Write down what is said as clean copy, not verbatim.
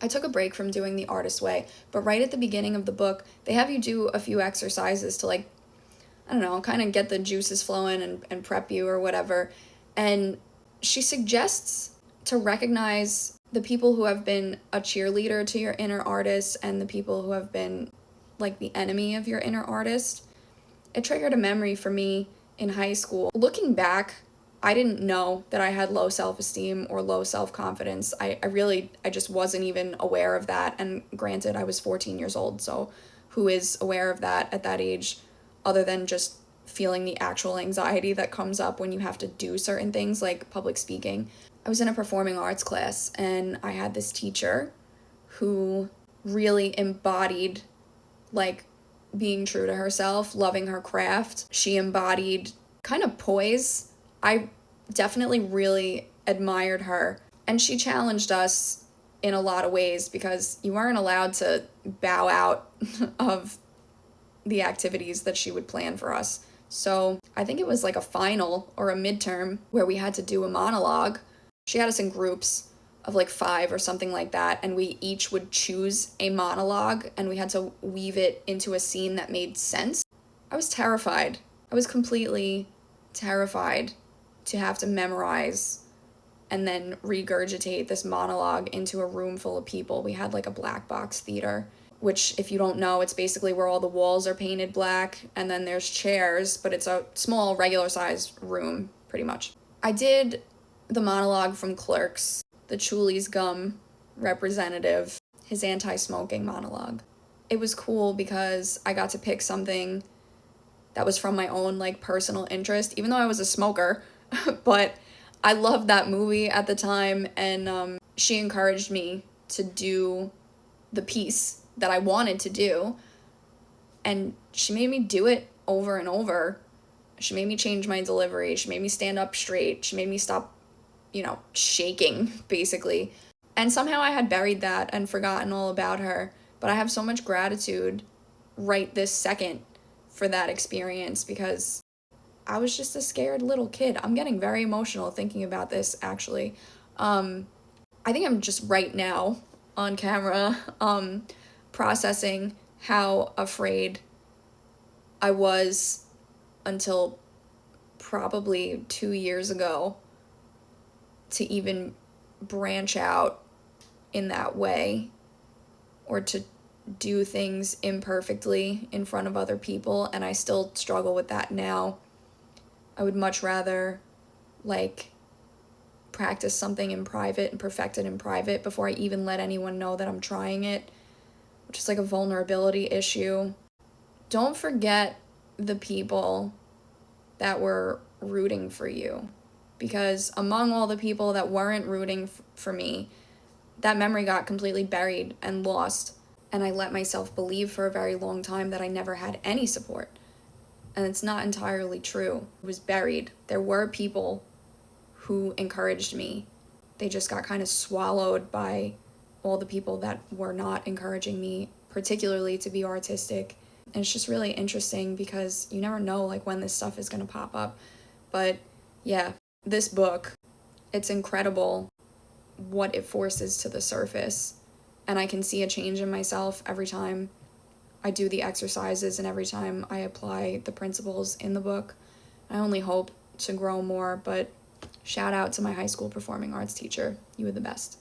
I took a break from doing the artist way, but right at the beginning of the book, they have you do a few exercises to, like, I don't know, kind of get the juices flowing and prep you or whatever. And she suggests to recognize the people who have been a cheerleader to your inner artist and the people who have been like the enemy of your inner artist. It triggered a memory for me in high school. Looking back, I didn't know that I had low self-esteem or low self-confidence. I just wasn't even aware of that. And granted, I was 14 years old, so who is aware of that at that age other than just feeling the actual anxiety that comes up when you have to do certain things like public speaking. I was in a performing arts class and I had this teacher who really embodied like being true to herself, loving her craft. She embodied kind of poise. I definitely really admired her. And she challenged us in a lot of ways because you weren't allowed to bow out of the activities that she would plan for us. So I think it was like a final or a midterm where we had to do a monologue. She had us in groups of like 5 or something like that, and we each would choose a monologue and we had to weave it into a scene that made sense. I was terrified. I was completely terrified to have to memorize and then regurgitate this monologue into a room full of people. We had like a black box theater, which, if you don't know, it's basically where all the walls are painted black and then there's chairs, but it's a small, regular sized room, pretty much. I did the monologue from Clerks, the Chulies Gum representative, his anti-smoking monologue. It was cool because I got to pick something that was from my own like personal interest, even though I was a smoker, but I loved that movie at the time, and she encouraged me to do the piece that I wanted to do, and she made me do it over and over. She made me change my delivery. She made me stand up straight. She made me stop, shaking, basically. And somehow I had buried that and forgotten all about her, but I have so much gratitude right this second for that experience because I was just a scared little kid. I'm getting very emotional thinking about this, actually. I think I'm just right now on camera processing how afraid I was until probably 2 years ago to even branch out in that way or to do things imperfectly in front of other people, and I still struggle with that now. I would much rather practice something in private and perfect it in private before I even let anyone know that I'm trying it, which is like a vulnerability issue. Don't forget the people that were rooting for you, because among all the people that weren't rooting for me, that memory got completely buried and lost, and I let myself believe for a very long time that I never had any support. And it's not entirely true. It was buried. There were people who encouraged me. They just got kind of swallowed by all the people that were not encouraging me, particularly to be artistic. And it's just really interesting because you never know when this stuff is going to pop up. But yeah, this book, it's incredible what it forces to the surface. And I can see a change in myself every time I do the exercises and every time I apply the principles in the book. I only hope to grow more, but shout out to my high school performing arts teacher. You were the best.